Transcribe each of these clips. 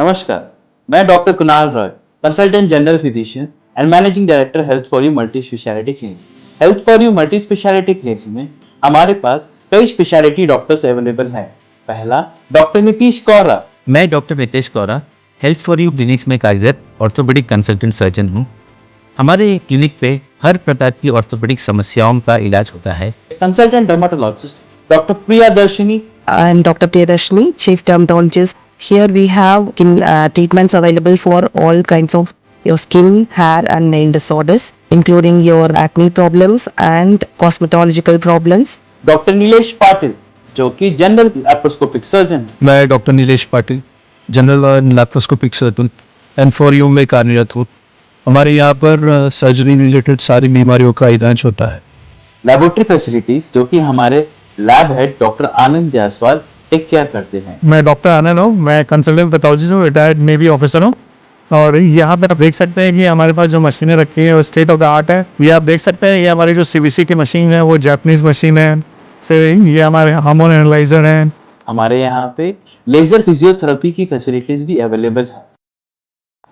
नमस्कार, मैं doctor Kunal Roy, consultant general physician and managing director health for you multi speciality clinic. Health for you multi speciality clinic में हमारे पास कई speciality doctors available हैं। पहला, doctor Nitish कौरा। मैं doctor Nitesh Kaura health for you clinics में कार्यरत ऑर्थोपेडिक कंसल्टेंट सर्जन हूँ। हमारे क्लिनिक पे हर प्रकार की ऑर्थोपेडिक समस्याओं का इलाज होता है। Consultant dermatologist doctor Priyadarshini. I'm Dr. Priyadarshini, Chief Dermatologist. Here we have treatments available for all kinds of your skin, hair and nail disorders, including your acne problems and cosmetological problems. Doctor Nilesh Patil, जो कि general laparoscopic surgeon. मैं doctor Nilesh Patil, general laparoscopic surgeon and for you में कार्यरत हूँ। हमारे यहाँ पर surgery related सारी बीमारियों का इलाज होता है। लेबोरेटरी फैसिलिटीज जो कि हमारे लैब हेड डॉक्टर आनंद जायसवाल टेक केयर करते हैं। मैं डॉक्टर आनंद हूँ, मैं कंसल्टेंट पैथोलॉजिस्ट हूँ, रिटायर्ड नेवी ऑफिसर हूँ। और यहाँ पे आप देख सकते हैं कि हमारे पास जो मशीनें रखी हैं वो स्टेट ऑफ द आर्ट है। ये आप देख सकते हैं, ये हमारी जो सीवीसी की मशीन है वो जापानीज मशीन है। फिर ये हमारे हार्मोन एनालाइजर हैं। हमारे यहाँ पे लेजर फिजियोथेरेपी की फैसिलिटीज भी अवेलेबल है।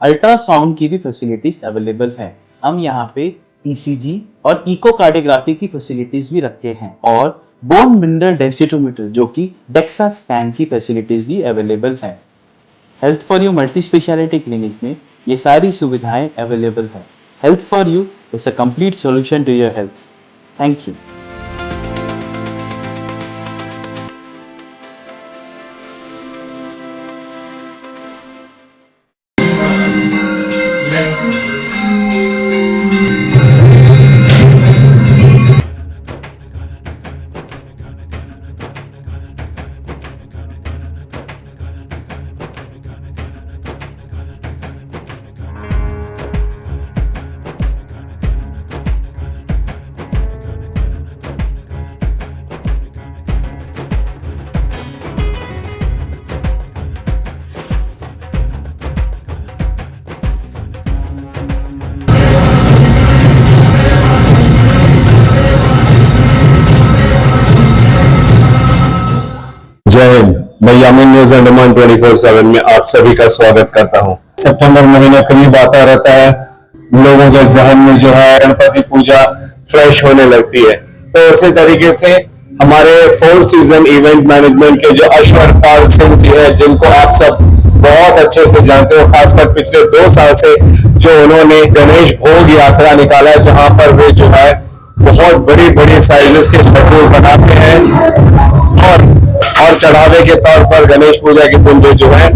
अल्ट्रासाउंड की भी फैसिलिटीज अवेलेबल है। हम यहाँ पे ईसीजी और इकोकार्डियोग्राफी की फैसिलिटीज भी रखे हैं और बोन मिनरल डेंसिटोमीटर जो कि डेक्सा स्कैन की फैसिलिटीज भी अवेलेबल है। Health for you multi speciality clinic में ये सारी सुविधाएं अवेलेबल है। Health for you is a complete solution to your health. Thank you. जय हिंद। मैं यामिन न्यूज अंडमान 24/7 में आप सभी का स्वागत करता हूं। सितंबर महीना करीब आता रहता है, लोगों के जहन में जो है गणपति पूजा फ्रेश होने लगती है। तो उसी तरीके से हमारे 4 सीजन इवेंट मैनेजमेंट के जो अश्वर पाल सिंह जी है, जिनको आप सब बहुत अच्छे से जानते हो, खासकर पिछले 2 साल से जो उन्होंने गणेश भोग यात्रा निकाला है, जहां पर वे जो है बहुत बड़ी बड़ी साइजेस के लड्डू बनाते हैं और चढ़ावे के तौर पर गणेश पूजा के दिन जो है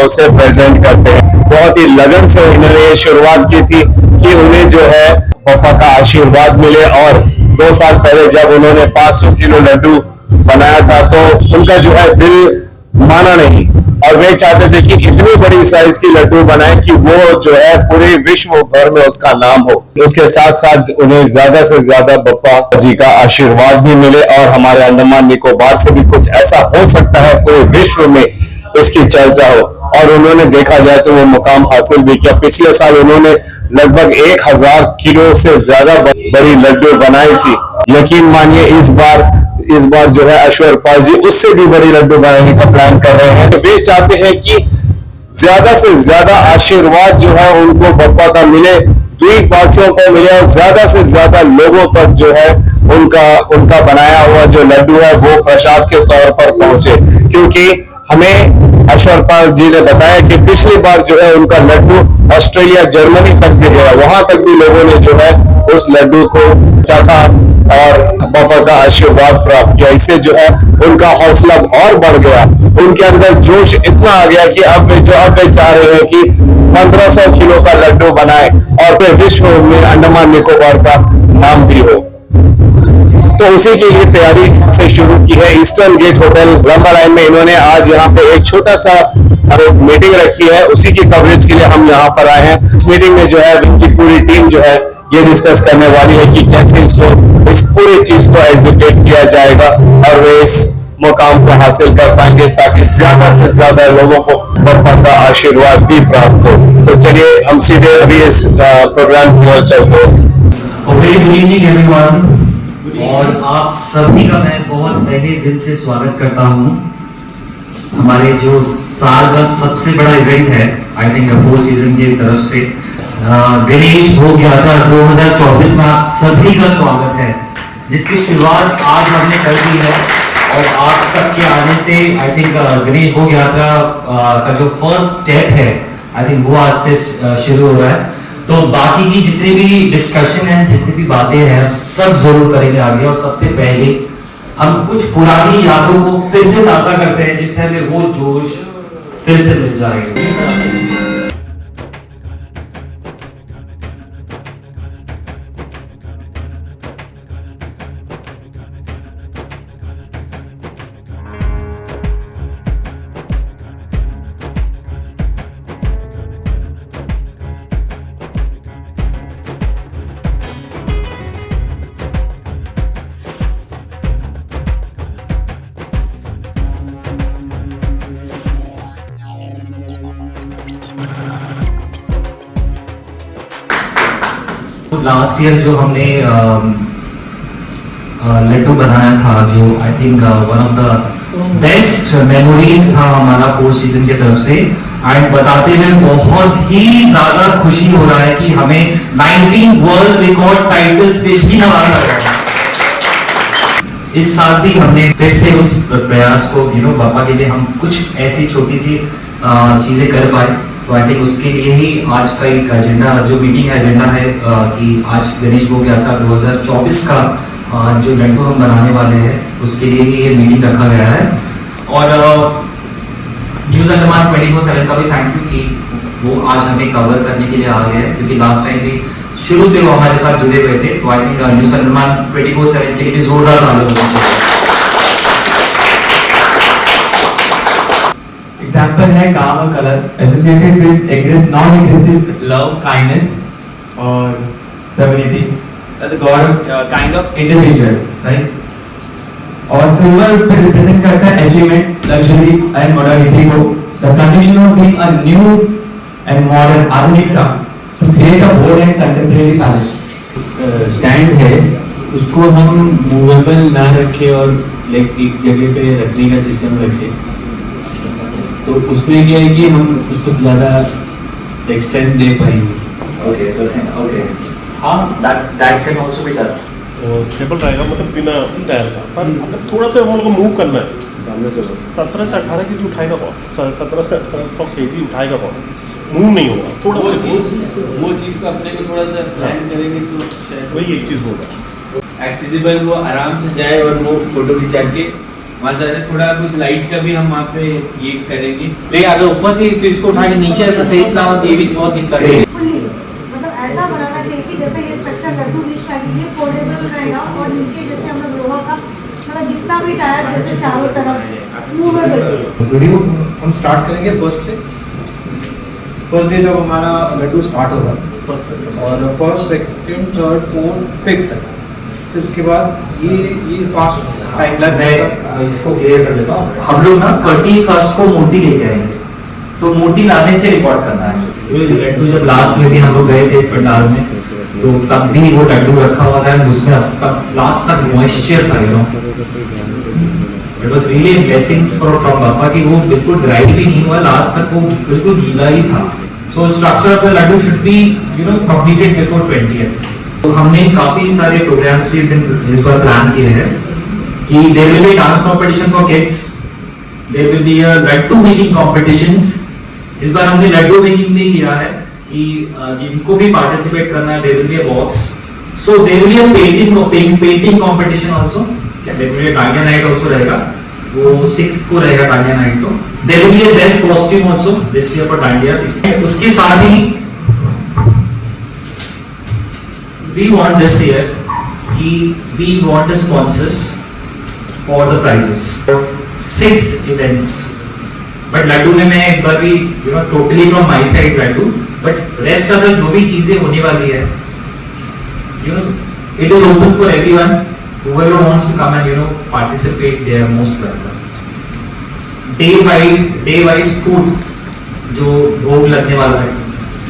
उसे प्रेजेंट करते हैं। बहुत ही लगन से उन्होंने ये शुरुआत की थी कि उन्हें जो है पापा का आशीर्वाद मिले। और 2 साल पहले जब उन्होंने 500 किलो लड्डू बनाया था तो उनका जो है दिल माना नहीं, और वे चाहते थे कि इतनी बड़ी साइज की लड्डू बनाए कि वो जो है पूरे विश्व भर में उसका नाम हो। उसके साथ साथ उन्हें ज्यादा से ज्यादा बप्पा जी का आशीर्वाद भी मिले और हमारे अंडमान निकोबार से भी कुछ ऐसा हो सकता है पूरे विश्व में इसकी चर्चा हो। और उन्होंने देखा जाए तो वो मुकाम हासिल भी किया। पिछले साल उन्होंने लगभग 1000 किलो से ज्यादा बड़ी लड्डू बनाई थी। यकीन मानिए इस बार जो है अश्वर पाल जी उससे भी बड़ी लड्डू बनाने का प्लान कर रहे हैं। तो वे चाहते हैं कि ज्यादा से ज्यादा आशीर्वाद जो है उनको बप्पा का मिले, द्वीपवासियों को मिले और ज्यादा से ज्यादा लोगों तक जो है उनका बनाया हुआ जो लड्डू है वो प्रसाद के तौर पर पहुंचे। क्योंकि हमें अश्वर पाल जी ने बताया कि पिछली बार जो है उनका लड्डू ऑस्ट्रेलिया, जर्मनी तक भी गया, वहां तक भी लोगों ने जो है उस लड्डू को चाखा और बाबा का आशीर्वाद प्राप्त किया। इससे जो है उनका हौसला और बढ़ गया, उनके अंदर जोश इतना आ गया कि अब वे चाह रहे हैं कि 1500 किलो का लड्डू बनाए और फिर विश्व में अंडमान निकोबार का नाम भी हो। तो उसी के लिए तैयारी से शुरू की है। ईस्टर्न गेट होटल लंबा लाइन में इन्होंने आज यहाँ पे एक छोटा सा मीटिंग रखी है, उसी की कवरेज के लिए हम यहाँ पर आए हैं। इस मीटिंग में जो है इनकी पूरी टीम जो है ये डिस्कस करने वाली है कि कैसे इस पूरी चीज को एग्जीक्यूट किया जाएगा और वे इस मुकाम को हासिल कर पाएंगे ताकि ज्यादा से ज्यादा लोगों को बप्पा का आशीर्वाद भी प्राप्त हो। तो चलिए हम सीधे अभी इस प्रोग्राम की ओर चलते हैं। गुड इवनिंग एवरीवन, और आप सभी का मैं बहुत तहे दिल से स्वागत करता हूं। हमारे जो साल का सबसे बड़ा इवेंट है, आई थिंक 4 सीजन की तरफ से गणेश भोग यात्रा 2024 में आप सभी का स्वागत है, जिसकी शुरुआत आज हमने कर दी है। और आप सबके आने से आई थिंक गणेश भोग यात्रा का जो फर्स्ट स्टेप है, आई थिंक वो आज से शुरू हो रहा है। तो बाकी की जितनी भी डिस्कशन है, जितनी भी बातें हैं, हम सब जरूर करेंगे आगे। और सबसे पहले हम कुछ पुरानी यादों को फिर से ताज़ा करते हैं, जिससे हमें वो जोश फिर से मिल जाएगा। लास्ट ईयर जो हमने लड्डू बनाया था, जो I think one of the best memories था हमारा 4 सीजन की तरफ से। एंड बताते हुए बहुत ही ज्यादा खुशी हो रहा है कि हमें 19 वर्ल्ड रिकॉर्ड टाइटल से भी नवाजा गया। इस साल भी हमने फिर से उस प्रयास को पापा के लिए हम कुछ ऐसी छोटी सी चीजें कर पाए। तो आई थिंक उसके लिए ही आज का एक एजेंडा, जो मीटिंग एजेंडा है कि आज गणेश भोग यात्रा 2024 का जो लड्डू हम बनाने वाले हैं, उसके लिए ही ये मीटिंग रखा गया है। और न्यूज़ अंडमान 24/7 का भी थैंक यू कि वो आज हमें कवर करने के लिए आ गए हैं, क्योंकि लास्ट टाइम भी शुरू से वो हमारे साथ जुड़े हुए थे। तो आई थिंक न्यूज़ अंडमान 24/7 के लिए भी जोरदार तालियां होनी चाहिए। एग्जाम्पल है काम और colour associated with non aggressive love, kindness और femininity, the god of kind of individual, right. और सिल्वर उस पर रिप्रेजेंट करता है अचीवमेंट, लग्जरी एंड मॉडर्निटी को, the condition of being a new and modern, आधुनिकता, to create a bold and contemporary palette. Stand है उसको हम मूवेबल ना रखें और लाइक एक जगह पे रखने का सिस्टम रखें, तो उसमें क्या है कि हम उसको ज़्यादा एक्सटेंड दे पाएंगे। ओके हाँ, that can also be done। Stable रहेगा, मतलब बिना टायर का। पर अगर थोड़ा सा हम लोग को मूव करना है, 17 से 18 के जी उठाएगा कौन? 17 से 1800 kg उठाएगा कौन? मूव नहीं होगा। थोड़ा सा वो चीज़ को अपने को थोड़ा सा प्लान करेंगे तो शायद वही एक चीज़ होगा, एक्सेसिबल, वो आराम से जाए और वो फोटो खिंचा के वहाँ से थोड़ा कुछ लाइट का भी हम वहाँ पे ये करेंगे। लेकिन अगर ऊपर से फिर इसको उठा के नीचे रखना सही सलामत, ये भी बहुत दिक्कत है। मतलब ऐसा बनाना चाहिए कि जैसे ये स्ट्रक्चर लड्डू ब्रिज का लिए फोल्डेबल रहेगा, और नीचे जैसे हम लोग लोहा का मतलब जितना भी टायर जैसे चारों तरफ मूवेबल। वीडियो हम स्टार्ट करेंगे फर्स्ट डे जब हमारा लड्डू स्टार्ट होगा, और first, second, third, fourth, fifth, फिर उसके बाद ये फास्ट टाइमलाइन। मैं इसको क्लियर कर देता हूँ। हम लोग ना 31st को मूर्ति लेके आएंगे, तो मूर्ति लाने से रिकॉर्ड करना है। लड्डू जब लास्ट में भी हम लोग गए थे पंडाल में, तो तब भी वो लड्डू रखा हुआ था, उसमें अब तक लास्ट तक मॉइस्चर था, it was really blessings from पापा कि वो बिल्कुल ड्राई भी नहीं हुआ, लास्ट तक वो बिल्कुल गीला ही था। So structure of the laddoo should be completed before 20th। तो हमने काफी सारे प्रोग्राम्स भी इस बार प्लान किए हैं कि there will be dance competition for kids, there will be a laddoo making competitions. इस बार हमने लड्डू मेकिंग भी किया है कि जिनको भी पार्टिसिपेट करना है, there will be a box. So there will be a painting competition also, there will be a dandiya night also रहेगा, वो 6th को रहेगा डांडिया नाइट। तो there will be a best costume also this year for dandiya. उसके साथ ही we want this year कि we want the sponsors for the prizes, 6 events। but Laddu में मैं इस बार भी totally from my side Laddu, but rest other जो भी चीजें होने वाली है, it is open for everyone, whoever wants to come and participate, they are most welcome। day wise food जो भोग लगने वाला है,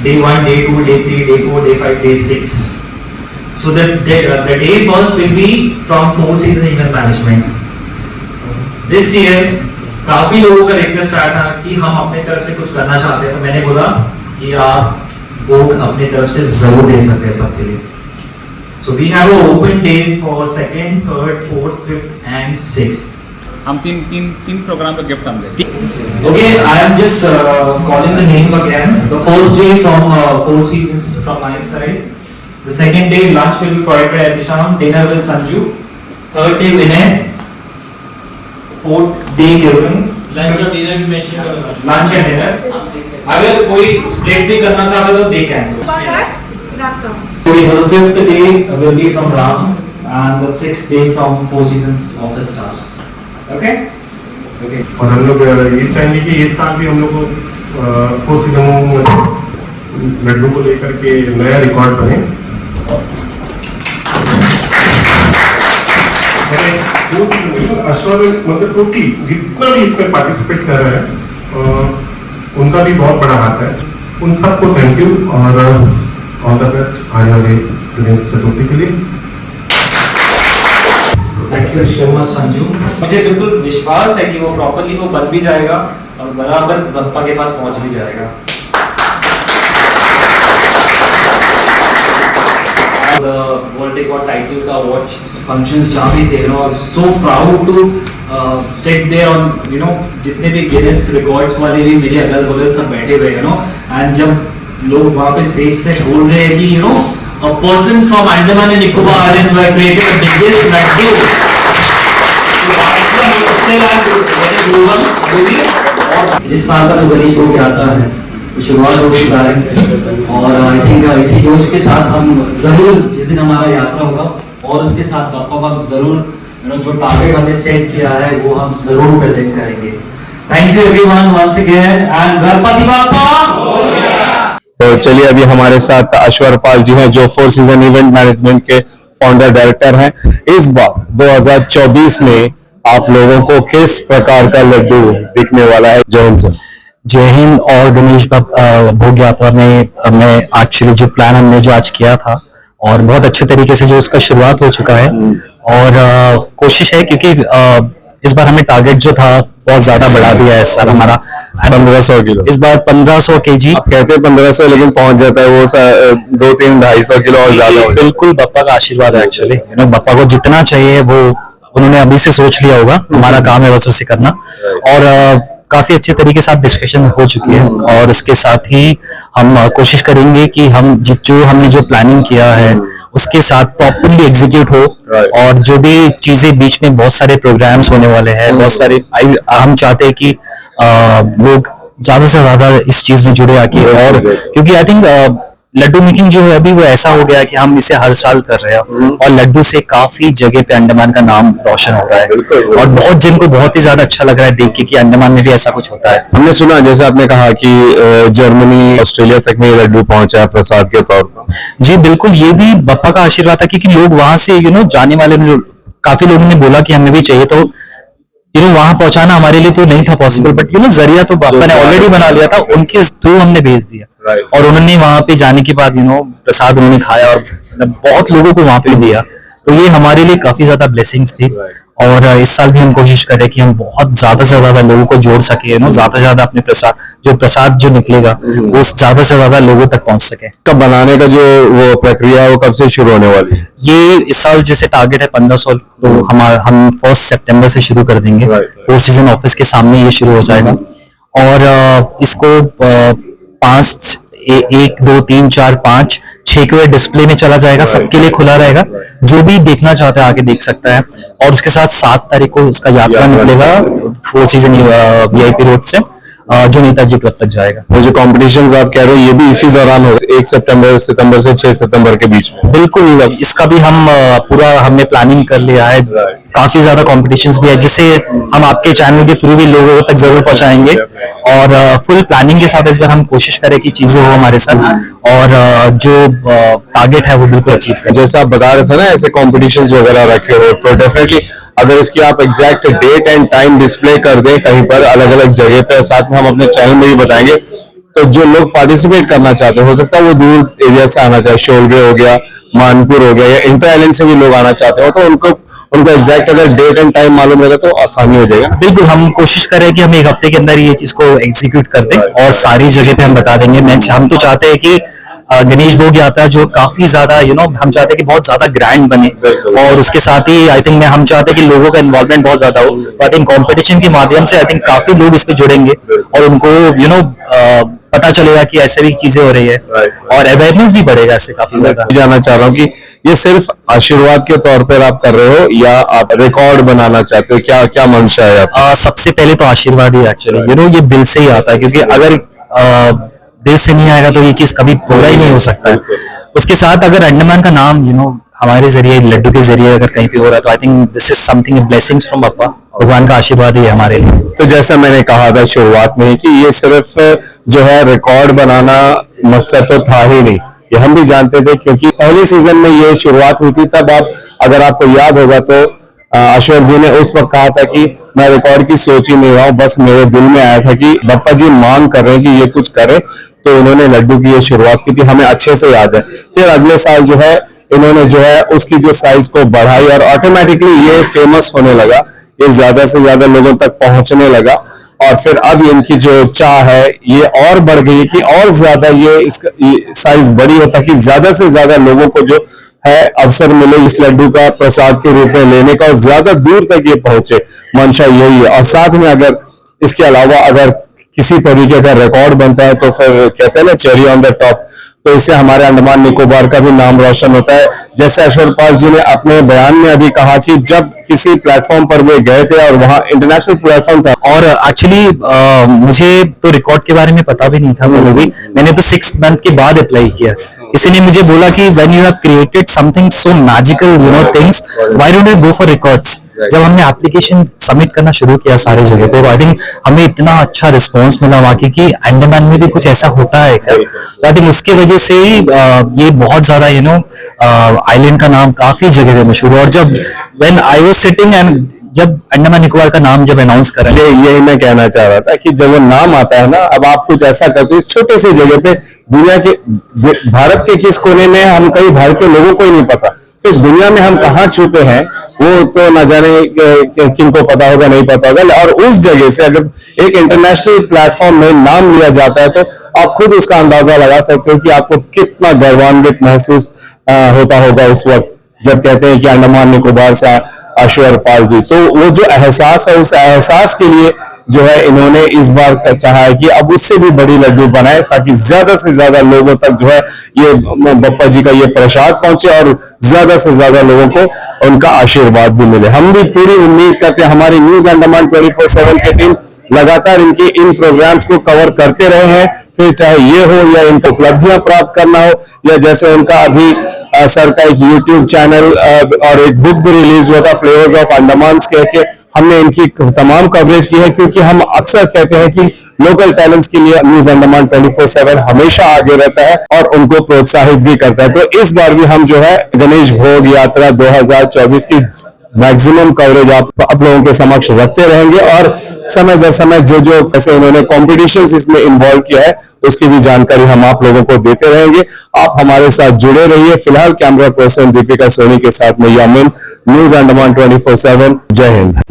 day 1, day 2, day 3, day 4, day 5, day 6। So the day first will be from 4 season event management. This year काफी लोगों का request आया था कि हम अपने तरफ से कुछ करना चाहते हैं, तो मैंने बोला कि आप बुक अपनी तरफ से जरूर दे सकते हैं सबके लिए। So we have open days for 2nd, 3rd, 4th, 5th and 6th. हम तीन प्रोग्राम का गिफ्ट हम देते हैं। Okay, I am just calling the name again. The first day from Four Seasons from my side. The second day lunch will be provided by Adisham, dinner will Sanju. Third day Vinay. Fourth day Kirtan. Lunch और dinner भी mention करो। Lunch and dinner. अगर कोई split भी करना चाहता है तो they can. Okay, the 5th day will be from Ram and the 6th day from Four Seasons office staffs. Okay? Okay. और हम लोग ये चाहेंगे कि इस साल भी हम लोग को फोर सीजन में लड्डू को लेकर के नया रिकॉर्ड बने। अश्वर मतलब टोटली जितना भी इसमें पार्टिसिपेट कर रहे हैं उनका भी बहुत बड़ा हाथ है। उन सबको थैंक यू और ऑल द बेस्ट आने वाले गणेश चतुर्थी के लिए। Thank you so much Sanju. मुझे बिल्कुल विश्वास है कि वो प्रॉपर्ली वो बन भी जाएगा और बराबर बप्पा के पास पहुंच भी जाएगा। The World Record title का watch functions जहाँ भी थे, so proud to sit there on, जितने भी Guinness Records वाले भी मेरे अगल बगल सब बैठे हुए, and जब लोग वहाँ पे स्टेज से बोल रहे हैं कि a person from Andaman and Nicobar Islands who have created the biggest laddu. इस साल का जो गणेश भोग यात्रा है शुरुआत हो चुका है और आई थिंक इसी जोश के साथ हम जरूर जिस दिन हमारा यात्रा होगा और उसके साथ बप्पा को हम जरूर जो टारगेट हमने सेट किया है वो हम जरूर प्रेजेंट करेंगे। Thank you everyone once again and Ganpati Bappa. तो चलिए अभी हमारे साथ अश्वर पाल जी हैं जो फोर सीजन इवेंट मैनेजमेंट के फाउंडर डायरेक्टर हैं। इस बार 2024 में आप लोगों को किस प्रकार का लड्डू दिखने वाला है? जय हिंद सर। जय हिंद। और गणेश भोग यात्रा में मैं एक्चुअली जो प्लान हमने जो आज किया था और बहुत अच्छे तरीके से जो उसका शुरुआत हो चुका है और कोशिश है क्योंकि इस बार हमें टारगेट जो था बहुत ज्यादा बढ़ा दिया है सर हमारा 1500 किलो। इस बार 1500 केजी। आप कहते हैं 1500 लेकिन पहुंच जाता है वो 2-3-250 किलो और ज्यादा। बिल्कुल बप्पा का आशीर्वाद है एक्चुअली। बप्पा को जितना चाहिए वो उन्होंने अभी से सोच लिया होगा। हमारा काम है बस उसे करना और काफी अच्छे तरीके से डिस्कशन हो चुकी है और इसके साथ ही हम कोशिश करेंगे कि हम जो हमने जो प्लानिंग किया है उसके साथ प्रॉपर्ली एग्जीक्यूट हो और जो भी चीजें बीच में बहुत सारे प्रोग्राम्स होने वाले हैं बहुत सारे हम चाहते हैं कि लोग ज्यादा से ज्यादा इस चीज में जुड़े आके और क्योंकि आई थिंक लड्डू मेकिंग जो है अभी वो ऐसा हो गया कि हम इसे हर साल कर रहे हैं और लड्डू से काफी जगह पे अंडमान का नाम रोशन हो रहा है और बहुत जिनको बहुत ही ज्यादा अच्छा लग रहा है देख के कि अंडमान में भी ऐसा कुछ होता है। हमने सुना जैसे आपने कहा कि जर्मनी ऑस्ट्रेलिया तक में लड्डू पहुंचा है प्रसाद के तौर पर। जी बिल्कुल, ये भी बप्पा का आशीर्वाद था क्योंकि लोग वहां से जाने वाले काफी लोगों ने बोला कि हमें भी चाहिए तो वहां पहुंचाना हमारे लिए तो नहीं था पॉसिबल बट जरिया तो बापा ने ऑलरेडी बना लिया था उनके थ्रू हमने भेज दिया और उन्होंने वहां पे जाने के बाद प्रसाद उन्होंने खाया और बहुत लोगों को वहां पे दिया तो ये हमारे लिए काफी ज्यादा ब्लेसिंग्स थी और इस साल भी हम कोशिश करें कि हम बहुत ज्यादा से ज्यादा लोगों को जोड़ सके ज्यादा से ज्यादा अपने प्रसाद जो निकलेगा वो ज्यादा से ज्यादा लोगों तक पहुंच सके। कब बनाने का जो वो प्रक्रिया है वो कब से शुरू होने वाली है? ये इस साल जैसे टारगेट है 1500 तो हम 1 सितंबर से शुरू कर देंगे। फोर सीजन ऑफिस के सामने ये शुरू हो जाएगा और इसको 1 2 3 4 5 6 के डिस्प्ले में चला जाएगा, सबके लिए खुला रहेगा, जो भी देखना चाहता है आगे देख सकता है और उसके साथ 7 तारीख को उसका यात्रा निकलेगा फोर सीजन VIP रोड से जो नेताजी क्लब तक जाएगा। वो जो कॉम्पिटिशंस आप कह रहे हो ये भी इसी दौरान हो 1 सितंबर से 6 सितंबर के बीच में? बिल्कुल, इसका भी हम पूरा हमने प्लानिंग कर लिया है। काफी ज्यादा कॉम्पिटिशंस भी है जिसे हम आपके चैनल के थ्रू भी लोगों तक जरूर पहुंचाएंगे और फुल प्लानिंग के साथ इस बार हम कोशिश करें कि चीजें हो हमारे साथ और जो टारगेट है वो बिल्कुल अचीव करें। जैसे आप बता रहे थे ना ऐसे कॉम्पिटिशंस वगैरह रखे हो तो डेफिनेटली अगर इसकी आप exact date and time display कर दें कहीं पर अलग अलग जगह पे साथ में हम अपने चैनल में भी बताएंगे तो जो लोग पार्टिसिपेट करना चाहते हैं, हो सकता है वो दूर एरिया से आना चाहे, शोलगे हो गया, मानपुर हो गया, या इंटर आइलैंड से भी लोग आना चाहते हो, तो उनको एग्जैक्ट अगर डेट एंड टाइम मालूम रहेगा तो आसानी हो जाएगा। बिल्कुल, हम कोशिश करें कि हम एक हफ्ते के अंदर ये चीज को एग्जीक्यूट कर दें और सारी जगह पे हम बता देंगे। हम तो चाहते हैं कि गणेश भोग यात्रा जो काफी ज्यादा हम चाहते हैं कि बहुत ज्यादा ग्रैंड बने, और उसके साथ ही आई थिंक हम चाहते हैं कि लोगों का इन्वॉल्वमेंट बहुत ज्यादा हो। तो आई थिंक कंपटीशन के माध्यम से आई थिंक काफी लोग इसमें जुड़ेंगे और उनको पता चलेगा कि ऐसे भी चीजें हो रही है और अवेयरनेस भी बढ़ेगा इससे काफी ज्यादा। जानना चाह रहा हूँ कि ये सिर्फ आशीर्वाद के तौर पर आप कर रहे हो या आप रिकॉर्ड बनाना चाहते हो, क्या क्या मंशा है आपका? सबसे पहले तो आशीर्वाद ही एक्चुअली ये दिल से ही आता है, क्योंकि अगर दिल से नहीं आएगा तो ये चीज कभी पूरा ही नहीं हो सकता है। उसके साथ अगर अंडमान का नाम हमारे जरिए, लड्डू के जरिए अगर कहीं पे हो रहा है, तो I think this is something blessings from Appa, भगवान का आशीर्वाद ही है हमारे लिए। तो जैसा मैंने कहा था शुरुआत में कि ये सिर्फ जो है रिकॉर्ड बनाना मकसद तो था ही नहीं, ये हम भी जानते थे, क्योंकि पहले सीजन में ये शुरुआत हुई थी। तब अगर आपको याद होगा तो अश्वर जी ने उस वक्त कहा था कि मैं रिकॉर्ड की सोच ही नहीं रहा हूँ, बस मेरे दिल में आया था कि बप्पा जी मांग कर रहे हैं कि ये कुछ करें, तो इन्होंने लड्डू की ये शुरुआत की थी, हमें अच्छे से याद है। फिर अगले साल जो है इन्होंने जो है उसकी जो साइज को बढ़ाई और ऑटोमेटिकली ये फेमस होने लगा, ये ज्यादा से ज्यादा लोगों तक पहुंचने लगा, और फिर अब इनकी जो चाह है ये और बढ़ गई है कि और ज्यादा ये साइज बड़ी हो, ताकि ज्यादा से ज्यादा लोगों को जो है अवसर मिले इस लड्डू का प्रसाद के रूप में लेने का, और ज्यादा दूर तक ये पहुंचे, मंशा यही है। और साथ में अगर इसके अलावा अगर किसी तरीके का रिकॉर्ड बनता है तो फिर कहते हैं ना चेरी ऑन द टॉप, तो इससे हमारे अंडमान निकोबार का भी नाम रोशन होता है। जैसे अश्वर पाल जी ने अपने बयान में अभी कहा कि जब किसी प्लेटफॉर्म पर वो गए थे और वहाँ इंटरनेशनल प्लेटफॉर्म था, और एक्चुअली मुझे तो रिकॉर्ड के बारे में पता भी नहीं था, मैंने तो 6 मंथ के बाद अप्लाई किया। किसी ने मुझे बोला कि when you have created something so magical things, why don't you go for records. जब हमने एप्लीकेशन सबमिट करना शुरू किया सारे जगह पे, आई थिंक हमें इतना अच्छा रिस्पांस मिला वहाँ की कि अंडमान में भी कुछ ऐसा होता है क्या। तो आई थिंक उसकी वजह से ही ये बहुत ज्यादा आइलैंड का नाम काफी जगह पे मशहूर है। और जब when I was sitting and जब अंडमान निकोबार का नाम जब अनाउंस करा, यही मैं कहना चाह रहा था कि जब वो नाम आता है ना, अब आप कुछ ऐसा करते हो इस छोटे से जगह पे, दुनिया के भारत के किस कोने में, हम कई भारतीय लोगों को ही नहीं पता, फिर दुनिया में हम कहाँ छुपे हैं वो तो न जाने किनको पता होगा, नहीं पता होगा। और उस जगह से अगर एक इंटरनेशनल प्लेटफॉर्म में नाम लिया जाता है तो आप खुद उसका अंदाजा लगा सकते हो कि आपको कितना गौरवान्वित महसूस होता होगा उस वक्त जब कहते हैं कि अंडमान निकोबार से अश्वर पाल जी। तो वो जो एहसास है, उस एहसास के लिए जो है इन्होंने इस बार चाहा है कि अब उससे भी बड़ी लड्डू बनाए, ताकि ज्यादा से ज्यादा लोगों तक जो है ये बप्पा जी का ये प्रसाद पहुंचे और ज्यादा से ज्यादा लोगों को उनका आशीर्वाद भी मिले। हम भी पूरी उम्मीद करते हैं, हमारी न्यूज अंडमान 24/7 की टीम लगातार इनके इन प्रोग्राम्स को कवर करते रहे हैं, फिर चाहे ये हो या इनको उपलब्धियां प्राप्त करना हो, या जैसे उनका अभी सर का एक यूट्यूब चैनल और एक बुक भी रिलीज हुआ था फ्लेवर्स ऑफ अंडमान कह के, हमने इनकी तमाम कवरेज की है, क्योंकि हम अक्सर कहते हैं कि लोकल टैलेंट्स के लिए न्यूज अंडमान 24/7 हमेशा आगे रहता है और उनको प्रोत्साहित भी करता है। तो इस बार भी हम जो है गणेश भोग यात्रा 2024 की मैक्सिमम कवरेज आप लोगों के समक्ष रखते रहेंगे, और समय दर समय जो कैसे उन्होंने कॉम्पिटिशन्स इसमें इन्वॉल्व किया है उसकी भी जानकारी हम आप लोगों को देते रहेंगे। आप हमारे साथ जुड़े रहिए। फिलहाल कैमरा पर्सन दीपिका सोनी के साथ मैं यामिन, न्यूज अंडमान 24/7। जय हिंद।